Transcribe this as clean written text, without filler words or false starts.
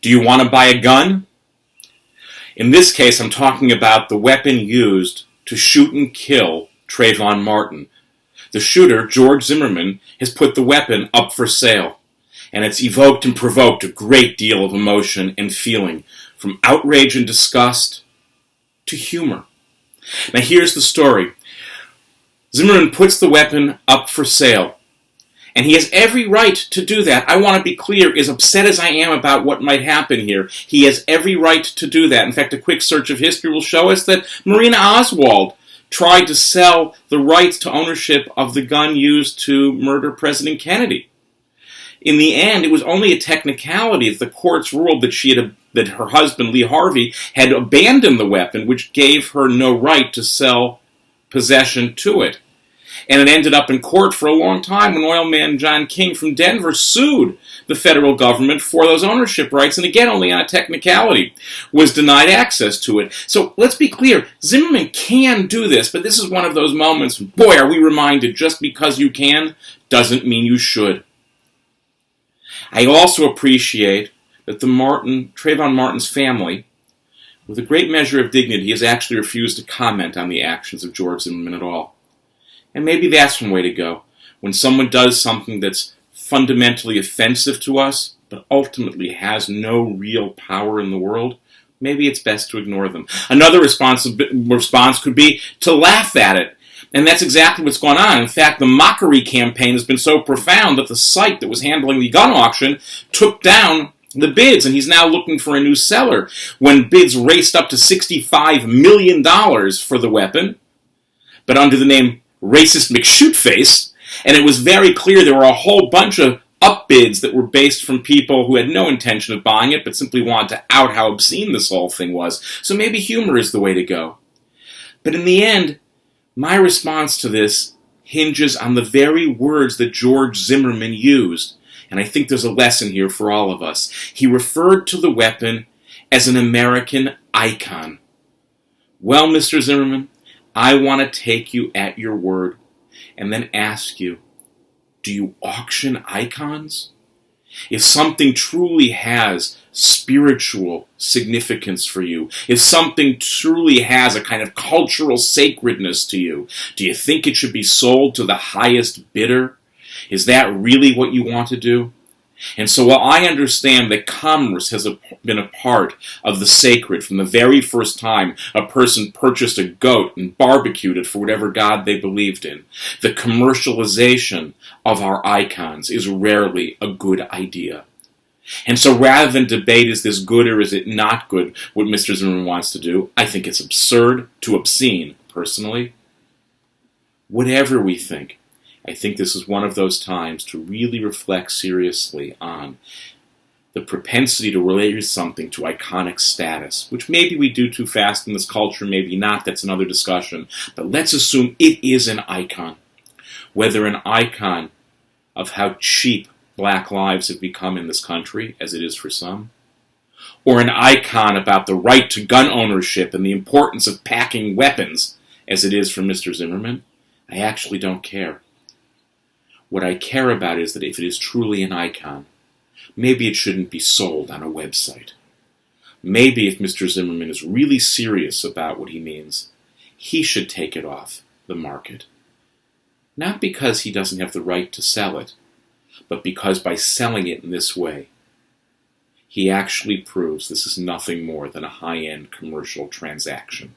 Do you want to buy a gun? In this case, I'm talking about the weapon used to shoot and kill Trayvon Martin. The shooter, George Zimmerman, has put the weapon up for sale, and it's evoked and provoked a great deal of emotion and feeling, from outrage and disgust to humor. Now here's the story. Zimmerman puts the weapon up for sale, and he has every right to do that. I want to be clear, as upset as I am about what might happen here, he has every right to do that. In fact, a quick search of history will show us that Marina Oswald tried to sell the rights to ownership of the gun used to murder President Kennedy. In the end, it was only a technicality that the courts ruled that her husband, Lee Harvey, had abandoned the weapon, which gave her no right to sell possession to it. And it ended up in court for a long time when oil man John King from Denver sued the federal government for those ownership rights, and again, only on a technicality, was denied access to it. So let's be clear, Zimmerman can do this, but this is one of those moments, boy, are we reminded, just because you can doesn't mean you should. I also appreciate that Trayvon Martin's family, with a great measure of dignity, has actually refused to comment on the actions of George Zimmerman at all. And maybe that's one way to go. When someone does something that's fundamentally offensive to us, but ultimately has no real power in the world, maybe it's best to ignore them. Another response could be to laugh at it. And that's exactly what's going on. In fact, the mockery campaign has been so profound that the site that was handling the gun auction took down the bids, and he's now looking for a new seller. When bids raced up to $65 million for the weapon, but under the name Racist McShootface, and it was very clear there were a whole bunch of upbids that were based from people who had no intention of buying it, but simply wanted to out how obscene this whole thing was. So maybe humor is the way to go. But in the end, my response to this hinges on the very words that George Zimmerman used, and I think there's a lesson here for all of us. He referred to the weapon as an American icon. Well, Mr. Zimmerman, I want to take you at your word and then ask you, do you auction icons? If something truly has spiritual significance for you, if something truly has a kind of cultural sacrednness to you, do you think it should be sold to the highest bidder? Is that really what you want to do? And so while I understand that commerce has been a part of the sacred from the very first time a person purchased a goat and barbecued it for whatever god they believed in, the commercialization of our icons is rarely a good idea. And so rather than debate is this good or is it not good, what Mr. Zimmerman wants to do, I think it's absurd to obscene, personally. Whatever we think, I think this is one of those times to really reflect seriously on the propensity to relate something to iconic status, which maybe we do too fast in this culture, maybe not, that's another discussion. But let's assume it is an icon. Whether an icon of how cheap black lives have become in this country, as it is for some, or an icon about the right to gun ownership and the importance of packing weapons, as it is for Mr. Zimmerman, I actually don't care. What I care about is that if it is truly an icon, maybe it shouldn't be sold on a website. Maybe if Mr. Zimmerman is really serious about what he means, he should take it off the market. Not because he doesn't have the right to sell it, but because by selling it in this way, he actually proves this is nothing more than a high-end commercial transaction.